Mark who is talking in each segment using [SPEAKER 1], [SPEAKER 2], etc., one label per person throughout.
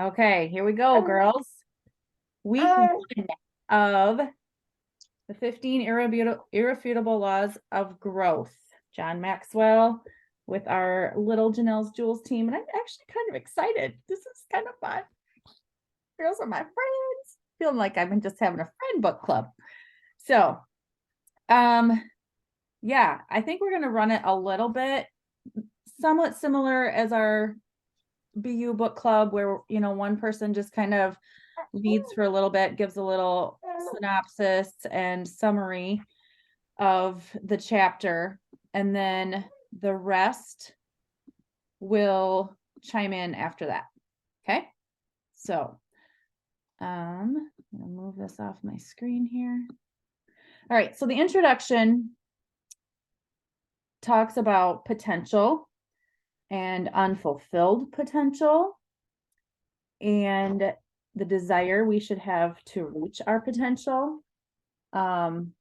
[SPEAKER 1] Okay, here we go, girls. Week one of the 15 irrefutable laws of growth. John Maxwell with our little Janelle's Jewels team. And I'm actually kind of excited. This is kind of fun. Girls are my friends. Feeling like I've been just having a friend book club. So, yeah, I think we're going to run it a little bit somewhat similar as our BU book club, where, one person just kind of leads for a little bit, gives a little synopsis and summary of the chapter, and then the rest will chime in after that. Okay. So, I'm gonna move this off my screen here. All right. So the introduction talks about potential and unfulfilled potential and the desire we should have to reach our potential. And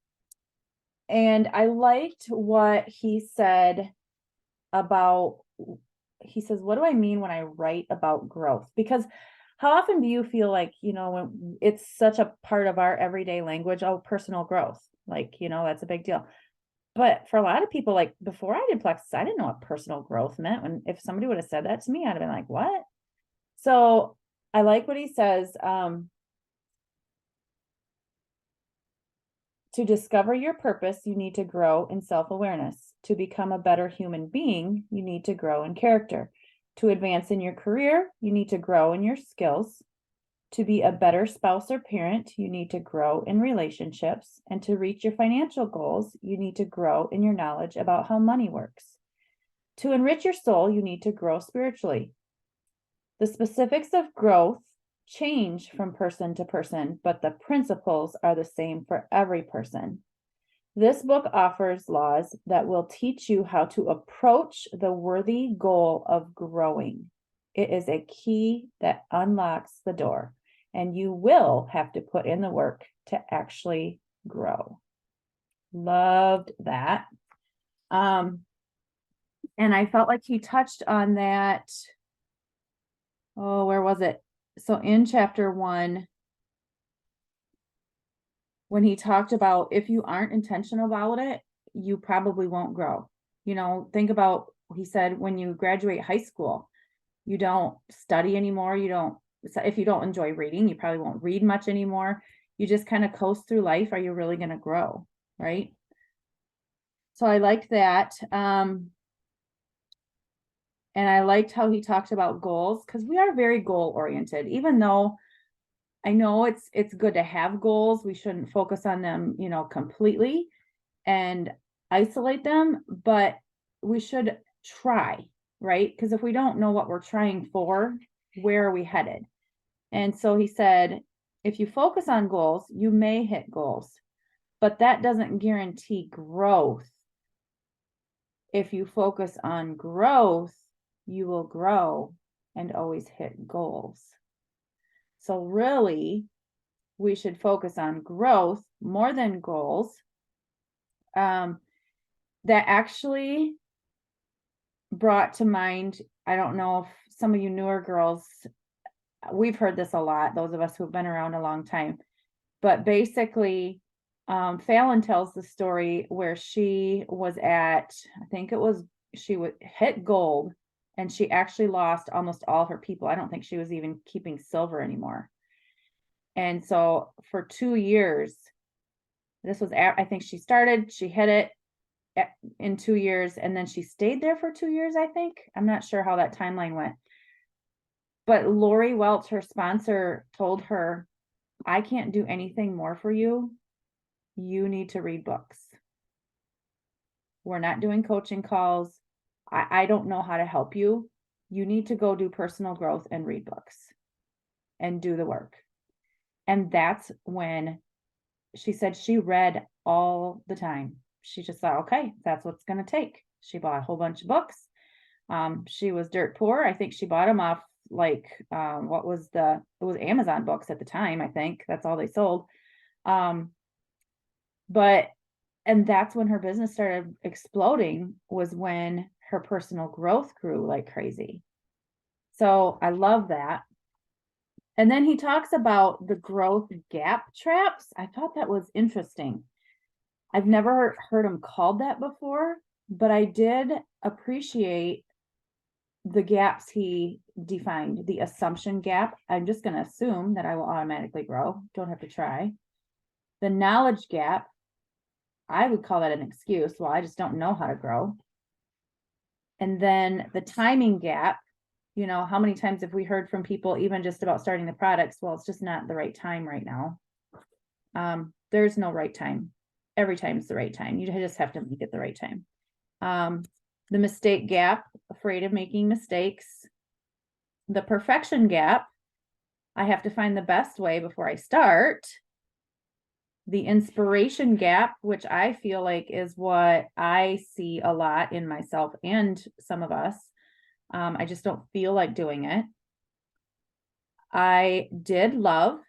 [SPEAKER 1] I liked what he said about, he says, what do I mean when I write about growth? Because how often do you feel like, when it's such a part of our everyday language, oh, personal growth, like, that's a big deal. But for a lot of people, like before I did Plexus, I didn't know what personal growth meant. When if somebody would have said that to me, I'd have been like, what? So I like what he says. To discover your purpose, you need to grow in self-awareness. To become a better human being, you need to grow in character. To advance in your career, you need to grow in your skills. To be a better spouse or parent, you need to grow in relationships. And to reach your financial goals, you need to grow in your knowledge about how money works. To enrich your soul, you need to grow spiritually. The specifics of growth change from person to person, but the principles are the same for every person. This book offers laws that will teach you how to approach the worthy goal of growing. It is a key that unlocks the door, and you will have to put in the work to actually grow. Loved that. And I felt like he touched on that. Oh, where was it? So in chapter 1, when he talked about if you aren't intentional about it, you probably won't grow. Think about, he said, when you graduate high school, you don't study anymore. If you don't enjoy reading, you probably won't read much anymore. You just kind of coast through life. Are you really going to grow? Right. So I liked that. And I liked how he talked about goals, because we are very goal oriented, even though I know it's good to have goals. We shouldn't focus on them, completely and isolate them, but we should try, right? Because if we don't know what we're trying for, where are we headed? And so he said, if you focus on goals, you may hit goals, but that doesn't guarantee growth. If you focus on growth, you will grow and always hit goals. So really, we should focus on growth more than goals. That actually brought to mind, I don't know if some of you newer girls, we've heard this a lot, those of us who've been around a long time, but basically, Fallon tells the story where she was at, I think it was, she would hit gold and she actually lost almost all her people. I don't think she was even keeping silver anymore. And so for 2 years, this was, I think she hit it in 2 years, and then she stayed there for 2 years, I think. I'm not sure how that timeline went. But Lori Welch, her sponsor, told her, I can't do anything more for you. You need to read books. We're not doing coaching calls. I don't know how to help you. You need to go do personal growth and read books and do the work. And that's when she said she read all the time. She just thought, okay, that's what's going to take. She bought a whole bunch of books. She was dirt poor. I think she bought them off it was Amazon books at the time. I think that's all they sold. And that's when her business started exploding, was when her personal growth grew like crazy. So I love that. And then he talks about the growth gap traps. I thought that was interesting. I've never heard him called that before, but I did appreciate the gaps he defined. The assumption gap, I'm just going to assume that I will automatically grow. Don't have to try. The knowledge gap, I would call that an excuse. Well, I just don't know how to grow. And then the timing gap, how many times have we heard from people even just about starting the products? Well, it's just not the right time right now. There's no right time. Every time is the right time. You just have to make it the right time. The mistake gap, afraid of making mistakes. The perfection gap, I have to find the best way before I start. The inspiration gap, which I feel like is what I see a lot in myself and some of us. I just don't feel like doing it. I did love,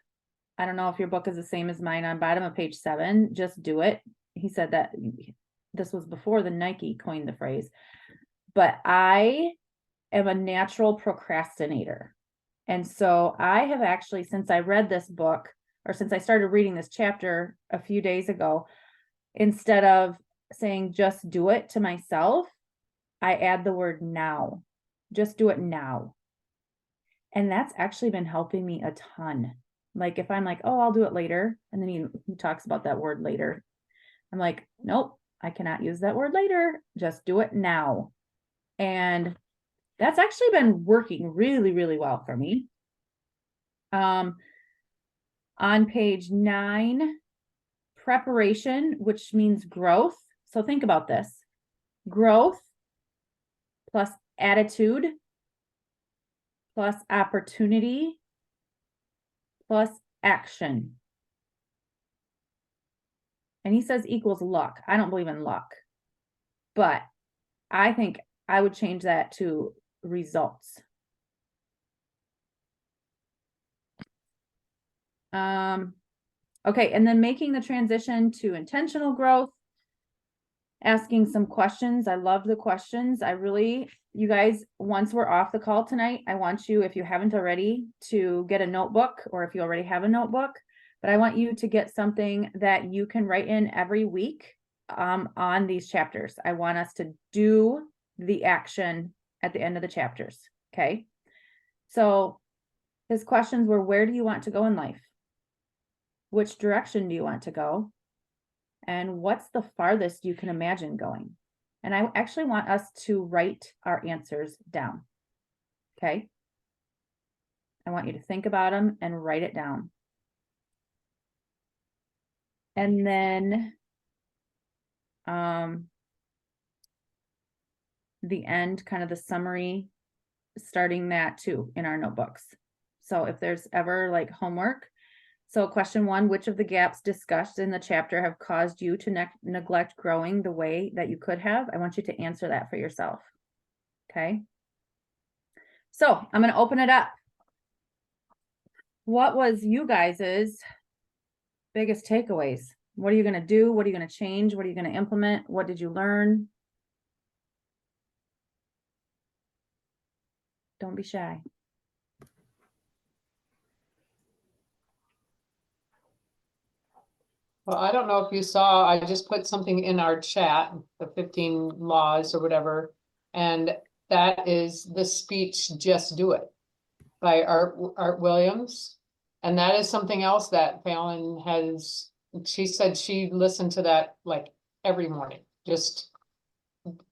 [SPEAKER 1] I don't know if your book is the same as mine, on bottom of page 7, just do it. He said that this was before the Nike coined the phrase, but I am a natural procrastinator. And so I have actually, since I read this book, or since I started reading this chapter a few days ago, instead of saying just do it to myself, I add the word now. Just do it now. And that's actually been helping me a ton. Like if I'm like, oh, I'll do it later. And then he talks about that word later. I'm like, nope, I cannot use that word later. Just do it now. And that's actually been working really, really well for me. On page 9, preparation, which means growth. So think about this. Growth plus attitude plus opportunity plus action. And he says equals luck. I don't believe in luck, but I think I would change that to results. Okay, and then making the transition to intentional growth, asking some questions. I love the questions. You guys, once we're off the call tonight, I want you, if you haven't already, to get a notebook, or if you already have a notebook, but I want you to get something that you can write in every week on these chapters. I want us to do the action at the end of the chapters. Okay. So his questions were, where do you want to go in life? Which direction do you want to go? And what's the farthest you can imagine going? And I actually want us to write our answers down. Okay. I want you to think about them and write it down. And then the end, kind of the summary, starting that too in our notebooks. So if there's ever like homework. So question 1, which of the gaps discussed in the chapter have caused you to neglect growing the way that you could have? I want you to answer that for yourself. Okay. So I'm going to open it up. What was you guys's biggest takeaways? What are you going to do? What are you going to change? What are you going to implement? What did you learn? Don't be shy.
[SPEAKER 2] Well, I don't know if you saw, I just put something in our chat, the 15 laws or whatever. And that is the speech, Just Do It by Art Williams. And that is something else that Fallon has, she said she listened to that like every morning, just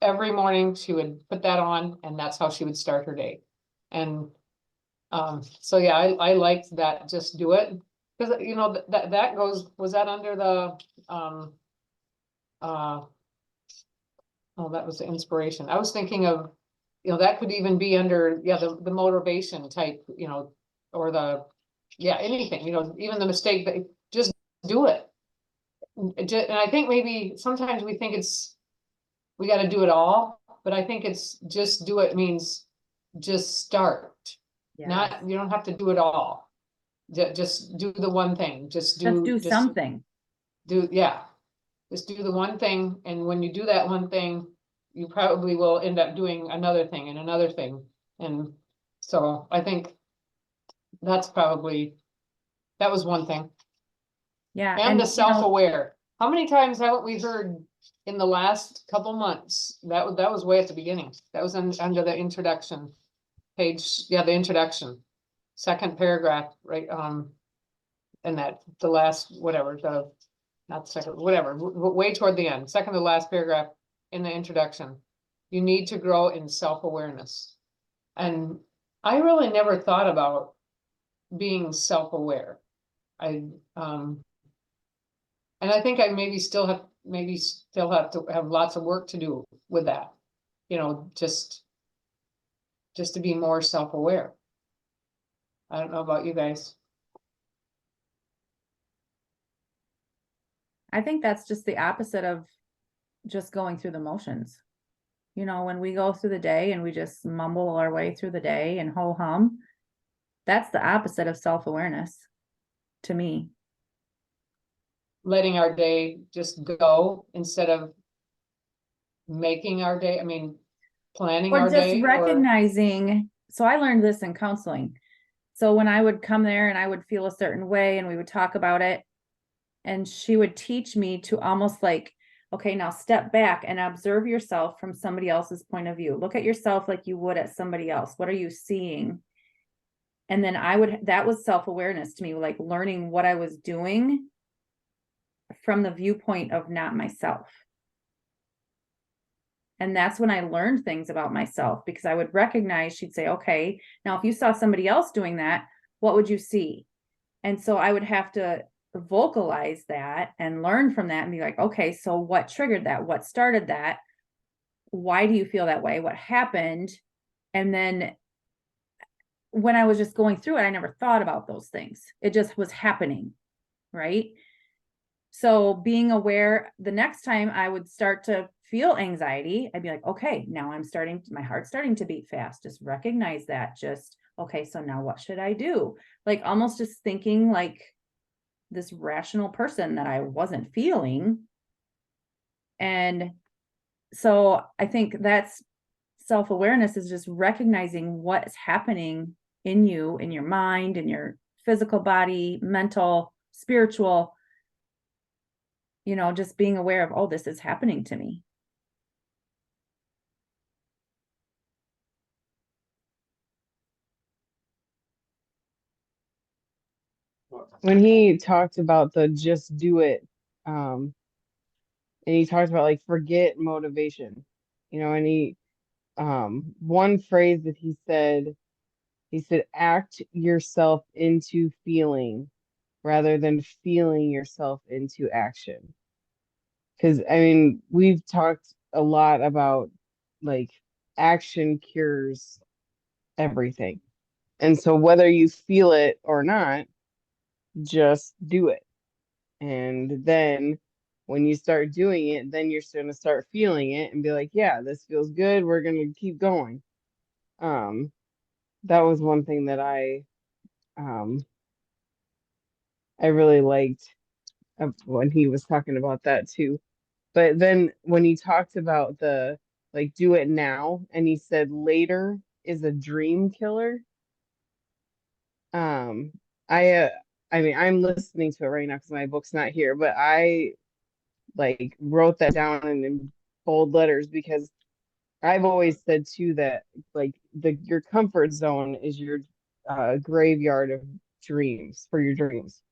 [SPEAKER 2] every morning she would put that on and that's how she would start her day. And so yeah, I liked that, Just Do It. Because that goes, was that under the oh, that was the inspiration. I was thinking of, that could even be under, yeah, the motivation type, or anything, even the mistake, but just do it. And I think maybe sometimes we think we got to do it all, but I think it's just do it means just start. Yeah. You don't have to do it all. Just do the one thing. Just do
[SPEAKER 1] something.
[SPEAKER 2] Just do the one thing. And when you do that one thing, you probably will end up doing another thing and another thing. And so I think that's probably, that was one thing.
[SPEAKER 1] Yeah,
[SPEAKER 2] And
[SPEAKER 1] and
[SPEAKER 2] the self-aware. How many times haven't we heard in the last couple months? That was way at the beginning. That was under the introduction page. Yeah, the introduction, second paragraph, right? And that the last, whatever, not the second, whatever, way toward the end, second to last paragraph in the introduction. You need to grow in self-awareness. And I really never thought about being self-aware. I, and I think I maybe still have to have lots of work to do with that. You know, just to be more self-aware. I don't know about you guys.
[SPEAKER 1] I think that's just the opposite of just going through the motions. You know, when we go through the day and we just mumble our way through the day and ho hum, that's the opposite of self-awareness to me.
[SPEAKER 2] Letting our day just go instead of making our day, I mean, planning
[SPEAKER 1] Or
[SPEAKER 2] our
[SPEAKER 1] just
[SPEAKER 2] day, or
[SPEAKER 1] recognizing. So I learned this in counseling. So when I would come there and I would feel a certain way and we would talk about it, and she would teach me to almost like, okay, now step back and observe yourself from somebody else's point of view. Look at yourself like you would at somebody else. What are you seeing? And then that was self-awareness to me, like learning what I was doing from the viewpoint of not myself. And that's when I learned things about myself, because I would recognize, she'd say, okay, now if you saw somebody else doing that, what would you see? And so I would have to vocalize that and learn from that and be like, okay, so what triggered that? What started that? Why do you feel that way? What happened? And then when I was just going through it, I never thought about those things. It just was happening, right? So being aware, the next time I would start to feel anxiety, I'd be like, okay, now my heart's starting to beat fast. Just recognize that. Just, okay, so now what should I do? Like almost just thinking like this rational person that I wasn't feeling. And so I think that's self-awareness, is just recognizing what's happening in you, in your mind, in your physical body, mental, spiritual, just being aware of, oh, this is happening to me.
[SPEAKER 3] When he talked about the just do it, um, and he talked about like forget motivation, and one phrase that he said, act yourself into feeling rather than feeling yourself into action. Because I mean, we've talked a lot about like action cures everything. And so whether you feel it or not, just do it. And then when you start doing it, then you're going to start feeling it and be like, yeah, this feels good. We're going to keep going. Um, that was one thing that um, I really liked when he was talking about that too. But then when he talked about the like do it now and he said later is a dream killer. Um, I I mean I'm listening to it right now because my book's not here, but I like wrote that down in bold letters because I've always said too that like your comfort zone is your graveyard of dreams for your dreams.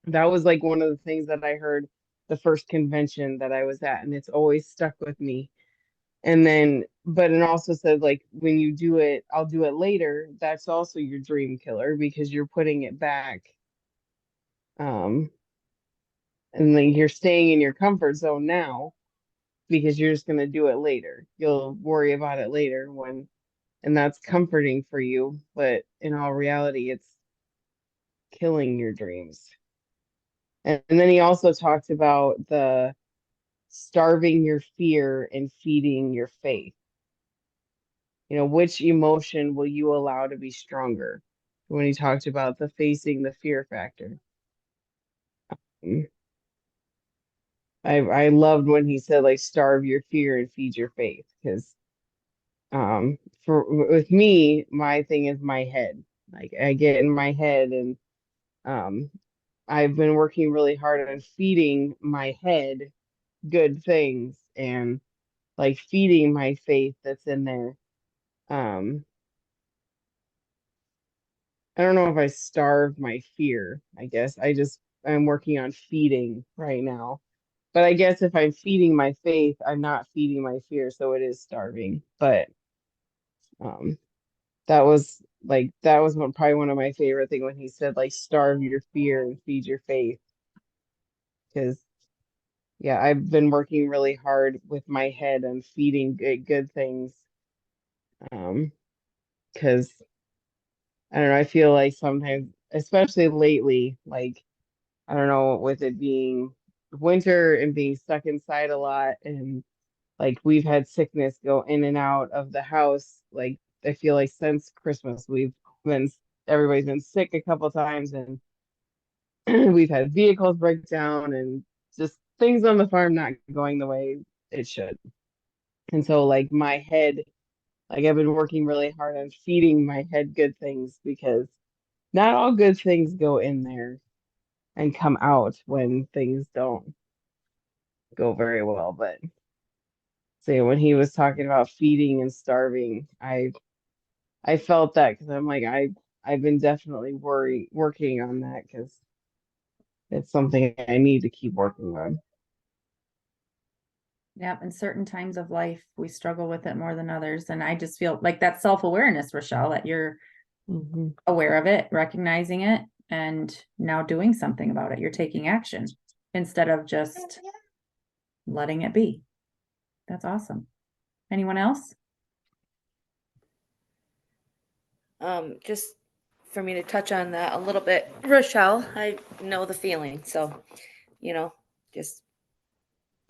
[SPEAKER 3] That was like one of the things that I heard the first convention that I was at, and it's always stuck with me. And then, but it also said like when you do it, I'll do it later. That's also your dream killer because you're putting it back. Um, and then you're staying in your comfort zone now because you're just gonna do it later. You'll worry about it later and that's comforting for you, but in all reality, it's killing your dreams. And then he also talked about the starving your fear and feeding your faith. Which emotion will you allow to be stronger? When he talked about the facing the fear factor. Mm. I loved when he said like starve your fear and feed your faith because for with me, my thing is my head. Like I get in my head, and um I've been working really hard on feeding my head good things, and like feeding my faith that's in there. Um, I don't know if I starve my fear. I guess I'm working on feeding right now. But I guess if I'm feeding my faith, I'm not feeding my fear, so it is starving. But um that was probably one of my favorite thing when he said like starve your fear and feed your faith. Because yeah, I've been working really hard with my head and feeding good things. Um, because I don't know, I feel like sometimes, especially lately, like I don't know, with it being winter and being stuck inside a lot, and like we've had sickness go in and out of the house. Like I feel like since Christmas, been everybody's been sick a couple times, and we've had vehicles break down and just things on the farm not going the way it should. And so like my head, like I've been working really hard on feeding my head good things, because not all good things go in there and come out when things don't go very well. But so yeah, when he was talking about feeding and starving, I felt that, because I'm like I've been definitely working on that, because it's something I need to keep working on.
[SPEAKER 1] Yep, in certain times of life, we struggle with it more than others. And I just feel like that self-awareness, Rochelle, that you're
[SPEAKER 3] Hmm.
[SPEAKER 1] aware of it, recognizing it, and now doing something about it. You're taking action instead of just letting it be. That's awesome. Anyone else?
[SPEAKER 4] Just for me to touch on that a little bit, Rochelle, I know the feeling, so you know, just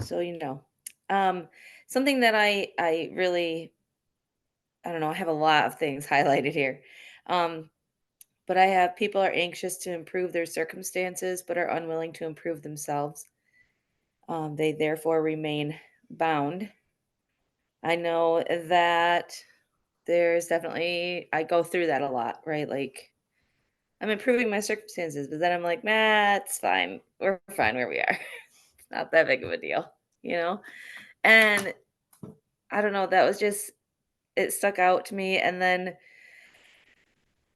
[SPEAKER 4] so you know. Um, Something that I really, I don't know, I have a lot of things highlighted here. Um, but I have people are anxious to improve their circumstances but are unwilling to improve themselves. They therefore remain bound. I know that there's definitely I go through that a lot, right? Like I'm improving my circumstances, but then I'm like, nah, it's fine. We're fine where we are. It's not that big of a deal, you know? And I don't know, that was just it stuck out to me. And then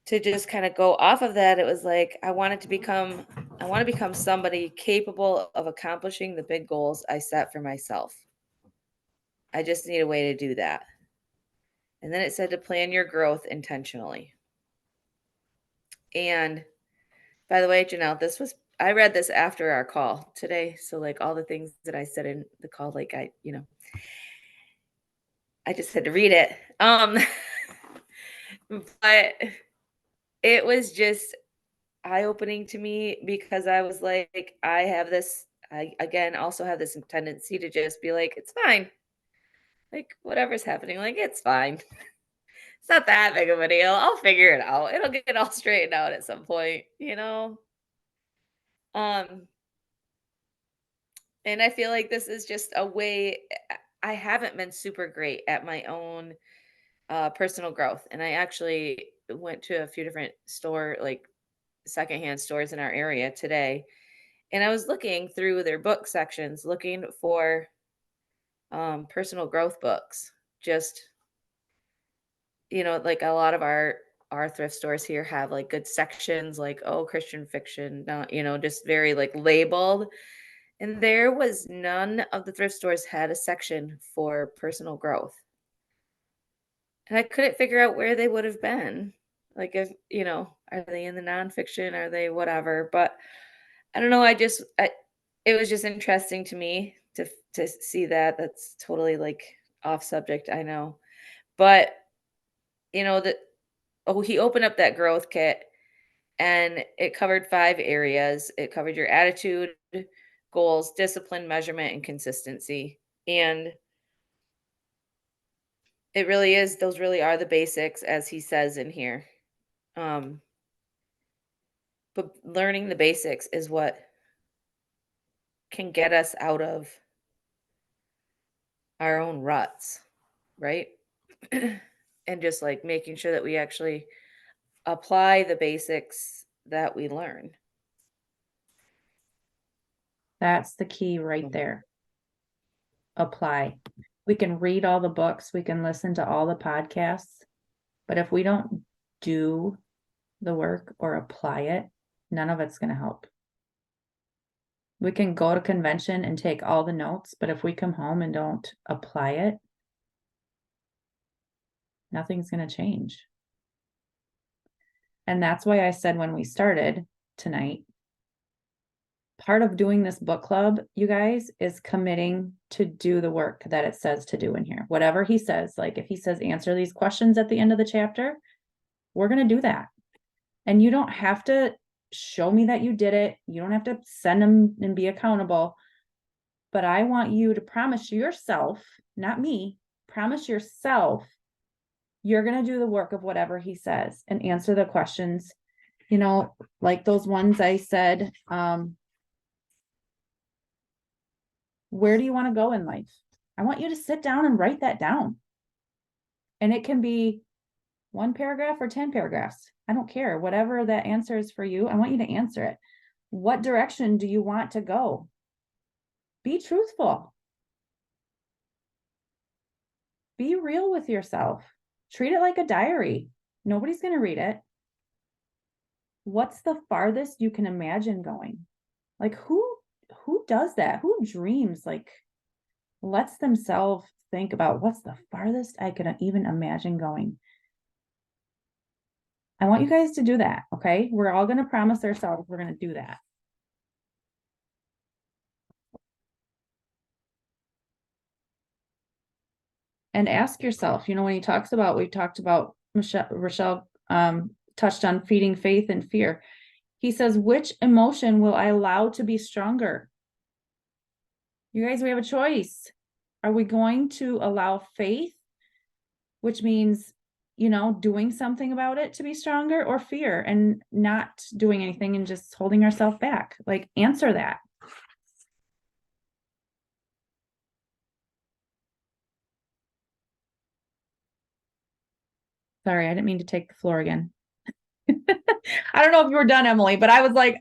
[SPEAKER 4] to just kind of go off of that, it was like I want to become somebody capable of accomplishing the big goals I set for myself. I just need a way to do that. And then it said to plan your growth intentionally. And by the way, Janelle, I read this after our call today. So like all the things that I said in the call, like I just had to read it. But it was just eye-opening to me because I was like, I again also have this tendency to just be like, it's fine. Like whatever's happening, like it's fine. It's not that big of a deal. I'll figure it out. It'll get all straightened out at some point, you know? Um, and I feel like this is just a way I haven't been super great at my own personal growth. And I actually went to a few different like secondhand stores in our area today. And I was looking through their book sections, looking for personal growth books. Just, like a lot of our thrift stores here have like good sections like, oh, Christian fiction, not, just very like labeled. And there was none of the thrift stores had a section for personal growth. And I couldn't figure out where they would have been. Like if, are they in the nonfiction? Are they whatever? But I don't know. It was just interesting to me to see that. That's totally like off subject, I know. But that he opened up that growth kit and it covered 5 areas. It covered your attitude, goals, discipline, measurement, and consistency. And it really is, those really are the basics, as he says in here. Um, but learning the basics is what can get us out of our own ruts, right? And just like making sure that we actually apply the basics that we learn.
[SPEAKER 1] That's the key right there. Apply. We can read all the books, we can listen to all the podcasts, but if we don't do the work or apply it, none of it's going to help. We can go to convention and take all the notes, but if we come home and don't apply it, nothing's going to change. And that's why I said when we started tonight, part of doing this book club, you guys, is committing to do the work that it says to do in here. Whatever he says, like if he says answer these questions at the end of the chapter, we're going to do that. And you don't have to show me that you did it. You don't have to send them and be accountable. But I want you to promise yourself, not me, promise yourself you're going to do the work of whatever he says and answer the questions, you know, like those ones I said, where do you want to go in life? I want you to sit down and write that down. And it can be 1 paragraph or 10 paragraphs. I don't care. Whatever that answer is for you, I want you to answer it. What direction do you want to go? Be truthful. Be real with yourself. Treat it like a diary. Nobody's going to read it. What's the farthest you can imagine going? Like who does that? Who dreams, like lets themselves think about what's the farthest I could even imagine going? I want you guys to do that, okay? We're all going to promise ourselves we're going to do that. And ask yourself, you know, when he talks about, we talked about, Rochelle touched on feeding faith and fear. He says, which emotion will I allow to be stronger? You guys, we have a choice. Are we going to allow faith, which means, you know, doing something about it to be stronger, or fear and not doing anything and just holding ourselves back? Like, answer that. Sorry, I didn't mean to take the floor again. I don't know if you were done, Emily, but I was like,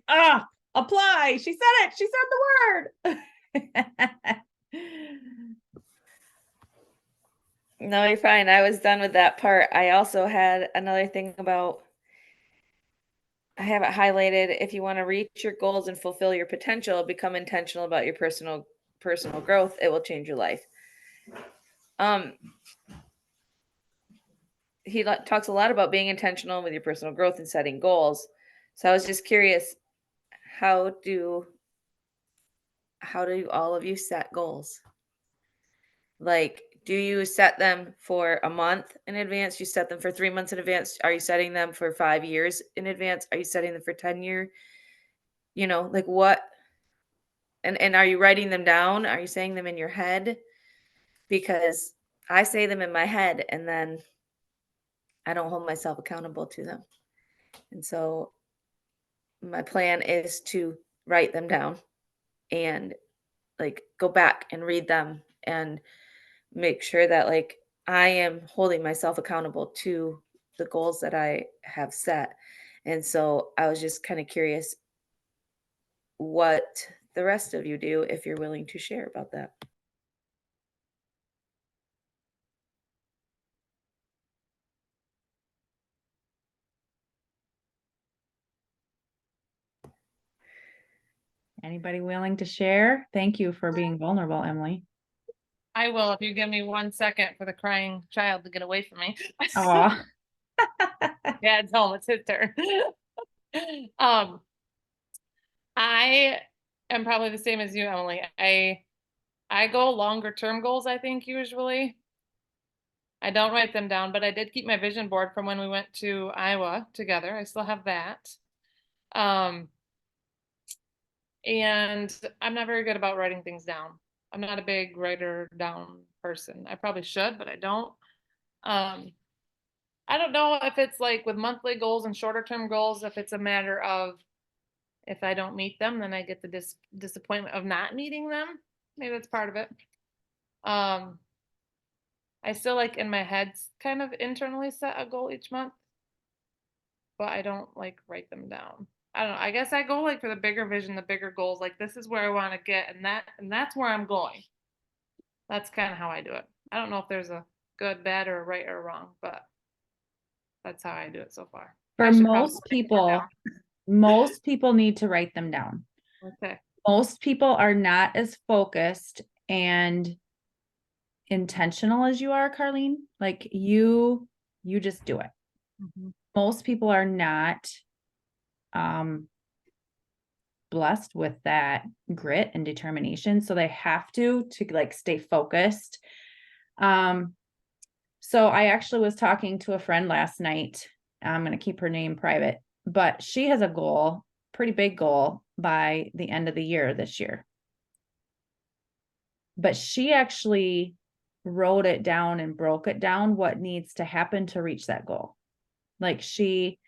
[SPEAKER 1] apply. She said it. She said the word.
[SPEAKER 4] No, you're fine. I was done with that part. I also had another thing about, I have it highlighted. If you want to reach your goals and fulfill your potential, become intentional about your personal growth. It will change your life. He talks a lot about being intentional with your personal growth and setting goals. So I was just curious, how do all of you set goals? Like, do you set them for a month in advance? You set them for 3 months in advance? Are you setting them for 5 years in advance? Are you setting them for 10 year? You know, like what? And are you writing them down? Are you saying them in your head? Because I say them in my head and then I don't hold myself accountable to them. And so my plan is to write them down and like go back and read them and make sure that like I am holding myself accountable to the goals that I have set. And so I was just kind of curious what the rest of you do if you're willing to share about that.
[SPEAKER 1] Anybody willing to share? Thank you for being vulnerable, Emily.
[SPEAKER 5] I will if you give me 1 second for the crying child to get away from me.
[SPEAKER 1] Aw.
[SPEAKER 5] Dad's home, it's his turn. I am probably the same as you, Emily. I go longer term goals, I think, usually. I don't write them down, but I did keep my vision board from when we went to Iowa together. I still have that. And I'm not very good about writing things down. I'm not a big writer down person. I probably should, but I don't. I don't know if it's like with monthly goals and shorter term goals, if it's a matter of if I don't meet them, then I get the disappointment of not meeting them. Maybe that's part of it. I still like in my head kind of internally set a goal each month. but I don't like write them down. I don't know. I guess I go like for the bigger vision, the bigger goals. Like this is where I want to get, and that's where I'm going. That's kind of how I do it. I don't know if there's a good, bad, or right or wrong, but that's how I do it so far.
[SPEAKER 1] For
[SPEAKER 5] I should probably
[SPEAKER 1] most
[SPEAKER 5] write it
[SPEAKER 1] people, most people need to write them down.
[SPEAKER 5] down. Okay.
[SPEAKER 1] Most people are not as focused and intentional as you are, Carlene. Like you just do it. Most people are not blessed with that grit and determination, so they have to like stay focused. So I actually was talking to a friend last night. I'm going to keep her name private, but she has a goal, pretty big goal by the end of the year this year. But she actually wrote it down and broke it down what needs to happen to reach that goal. Like she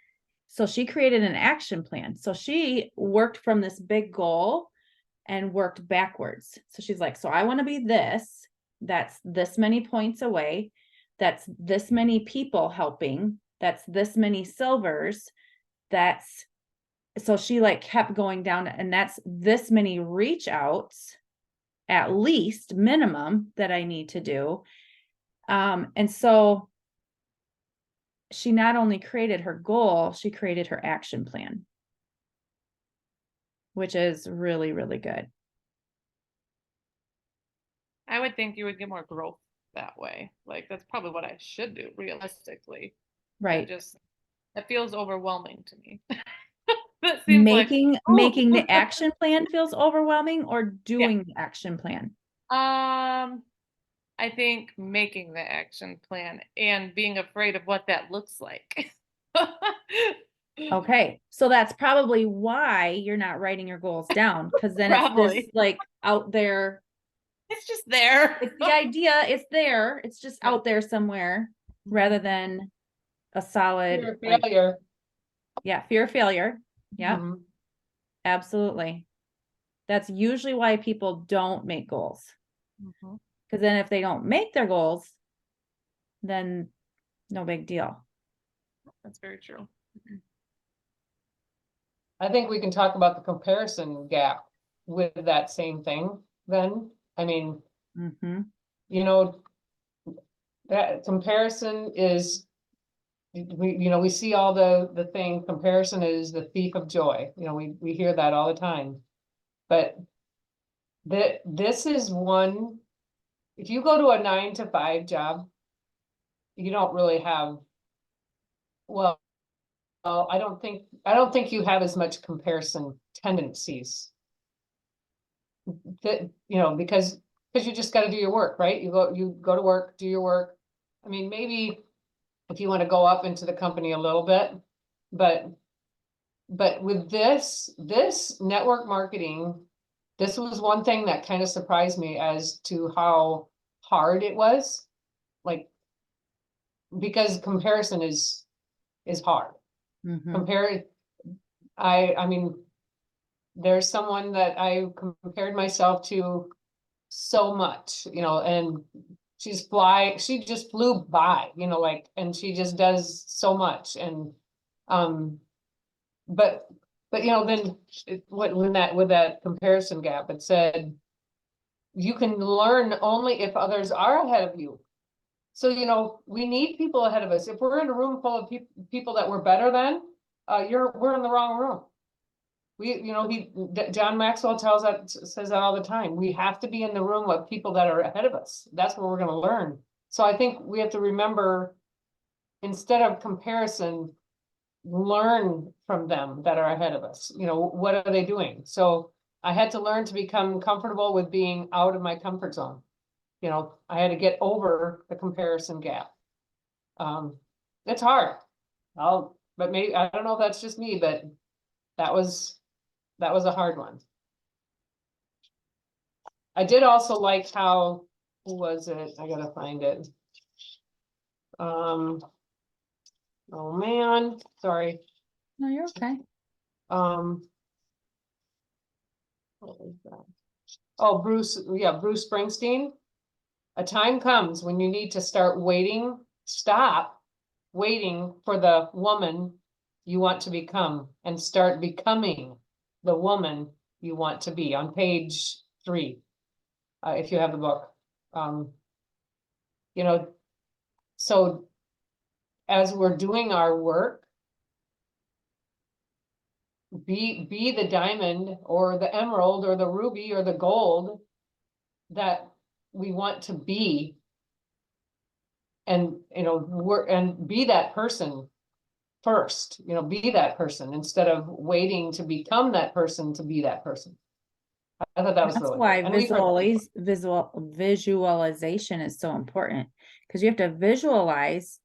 [SPEAKER 1] created an action plan. So she worked from this big goal and worked backwards. So she's like, so I want to be this, that's this many points away. That's this many people helping. That's this many silvers. So she like kept going down, and that's this many reach outs, at least minimum, that I need to do. And so she not only created her goal, she created her action plan, which is really, really good.
[SPEAKER 5] I would think you would get more growth that way. Like that's probably what I should do realistically.
[SPEAKER 1] Right.
[SPEAKER 5] It feels overwhelming to me. That seems
[SPEAKER 1] making
[SPEAKER 5] like,
[SPEAKER 1] making the action plan feels overwhelming, or doing the action plan?
[SPEAKER 5] I think making the action plan and being afraid of what that looks like.
[SPEAKER 1] Okay, so that's probably why you're not writing your goals down, because then it's this
[SPEAKER 5] Probably.
[SPEAKER 1] like out there.
[SPEAKER 5] It's just there.
[SPEAKER 1] It's the idea, it's there, it's just out there somewhere, rather than a solid
[SPEAKER 2] Fear of
[SPEAKER 1] like,
[SPEAKER 2] failure.
[SPEAKER 1] yeah, fear of failure. Yeah,
[SPEAKER 2] Mhm.
[SPEAKER 1] absolutely. That's usually why people don't make goals.
[SPEAKER 5] Mhm.
[SPEAKER 1] Because then if they don't make their goals, then no big deal.
[SPEAKER 5] That's very true.
[SPEAKER 2] I think we can talk about the comparison gap with that same thing then. I mean,
[SPEAKER 1] Mm-hmm.
[SPEAKER 2] you know, that comparison is, we see all the thing, comparison is the thief of joy. We hear that all the time. But this is one, if you go to a 9 to 5 job, you don't really have, well, I don't think you have as much comparison tendencies. That, because you just got to do your work, right? You go to work, do your work. I mean, maybe if you want to go up into the company a little bit, but with this network marketing, this was one thing that kind of surprised me as to how hard it was, like, because comparison is hard.
[SPEAKER 1] Mm-hmm.
[SPEAKER 2] I mean, there's someone that I compared myself to so much, and she just flew by, like, and she just does so much. And, but, then with that comparison gap, it said, you can learn only if others are ahead of you. So, we need people ahead of us. If we're in a room full of people that we're better than, we're in the wrong room. John Maxwell says that all the time. We have to be in the room with people that are ahead of us. That's where we're going to learn. So I think we have to remember, instead of comparison, learn from them that are ahead of us. What are they doing? So I had to learn to become comfortable with being out of my comfort zone. I had to get over the comparison gap. It's hard. But maybe, I don't know if that's just me, but that was a hard one. I did also like how, who was it? I gotta find it. Oh man, sorry.
[SPEAKER 1] No, you're okay.
[SPEAKER 2] What was that? Oh, Bruce Springsteen. A time comes when you need to stop waiting for the woman you want to become and start becoming the woman you want to be on page 3. If you have the book, you know, so as we're doing our work, be the diamond or the emerald or the ruby or the gold that we want to be. And, you know, and be that person first, you know, be that person instead of waiting to become that person to be that person. I thought that was
[SPEAKER 1] That's
[SPEAKER 2] really
[SPEAKER 1] why
[SPEAKER 2] good. And we've heard-
[SPEAKER 1] visualization is so important, because you have to visualize,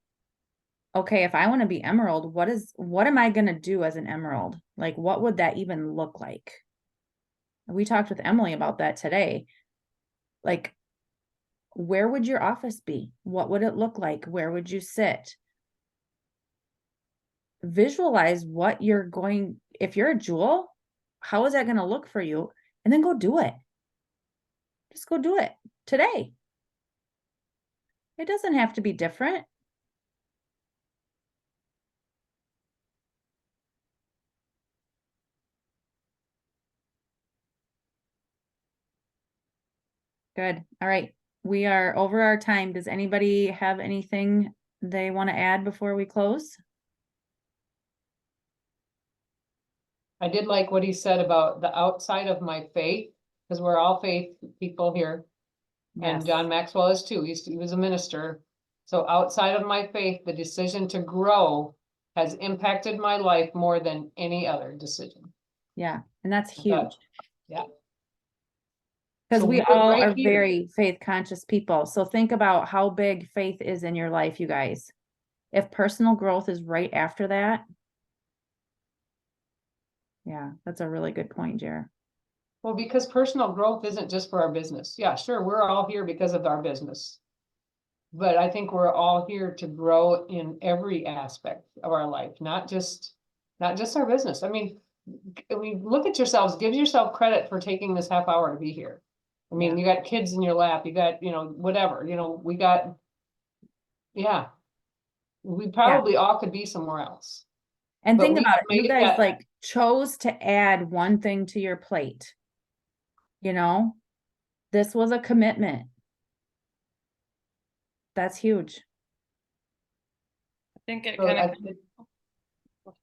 [SPEAKER 1] okay, if I want to be emerald, what am I going to do as an emerald? Like, what would that even look like? We talked with Emily about that today. Like, where would your office be? What would it look like? Where would you sit? Visualize what you're going, if you're a jewel, how is that going to look for you? And then go do it. Just go do it today. It doesn't have to be different. Good. All right. We are over our time. Does anybody have anything they want to add before we close?
[SPEAKER 2] I did like what he said about the outside of my faith, because we're all faith people here. And
[SPEAKER 1] Yes.
[SPEAKER 2] John Maxwell is too. He was a minister. So outside of my faith, the decision to grow has impacted my life more than any other decision.
[SPEAKER 1] Yeah. And that's
[SPEAKER 2] I thought,
[SPEAKER 1] huge.
[SPEAKER 2] yeah.
[SPEAKER 1] Because
[SPEAKER 2] So
[SPEAKER 1] we
[SPEAKER 2] we're
[SPEAKER 1] all
[SPEAKER 2] right
[SPEAKER 1] are
[SPEAKER 2] here.
[SPEAKER 1] very faith conscious people. So think about how big faith is in your life, you guys. If personal growth is right after that. Yeah, that's a really good point, Jer.
[SPEAKER 2] Well, because personal growth isn't just for our business. Yeah, sure, we're all here because of our business. But I think we're all here to grow in every aspect of our life, not just our business. I mean, look at yourselves, give yourself credit for taking this half hour to be here. I mean, you got kids in your lap, you got, you know, whatever, you know, we got, yeah. We probably all could be somewhere else.
[SPEAKER 1] And
[SPEAKER 2] But
[SPEAKER 1] think
[SPEAKER 2] we
[SPEAKER 1] about it, you
[SPEAKER 2] made
[SPEAKER 1] guys
[SPEAKER 2] that-
[SPEAKER 1] like chose to add one thing to your plate. You know, this was a commitment. That's huge.
[SPEAKER 5] I think it
[SPEAKER 2] So
[SPEAKER 5] kind
[SPEAKER 2] I
[SPEAKER 5] of,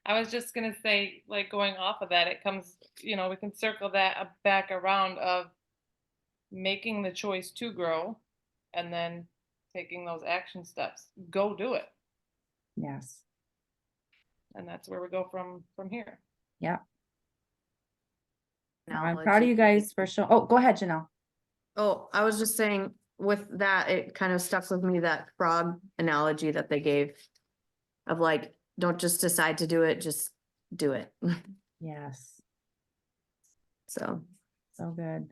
[SPEAKER 5] I was just gonna say, like, going off of that, it comes, you know, we can circle that back around of making the choice to grow and then taking those action steps. Go do it.
[SPEAKER 1] Yes.
[SPEAKER 5] And that's where we go from here.
[SPEAKER 1] Yeah.
[SPEAKER 6] Now,
[SPEAKER 1] I'm
[SPEAKER 6] let's
[SPEAKER 1] proud of
[SPEAKER 6] see.
[SPEAKER 1] you guys for sure. Oh, go ahead, Janelle.
[SPEAKER 6] Oh, I was just saying with that, it kind of stuck with me, that frog analogy that they gave of like, don't just decide to do it, just do it.
[SPEAKER 1] Yes.
[SPEAKER 6] So,
[SPEAKER 1] So good.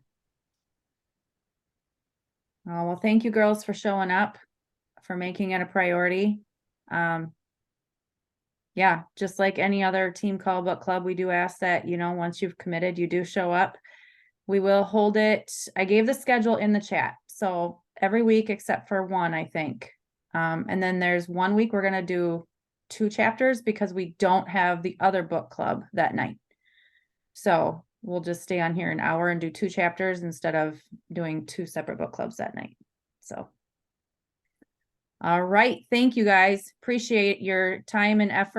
[SPEAKER 1] Oh, well, thank you girls for showing up, for making it a priority. Yeah, just like any other team call book club, we do ask that, you know, once you've committed, you do show up. We will hold it. I gave the schedule in the chat. So every week except for one, I think. And then there's 1 week we're going to do 2 chapters because we don't have the other book club that night. So we'll just stay on here an hour and do 2 chapters instead of doing 2 separate book clubs that night. So. All right. Thank you guys. Appreciate your time and effort.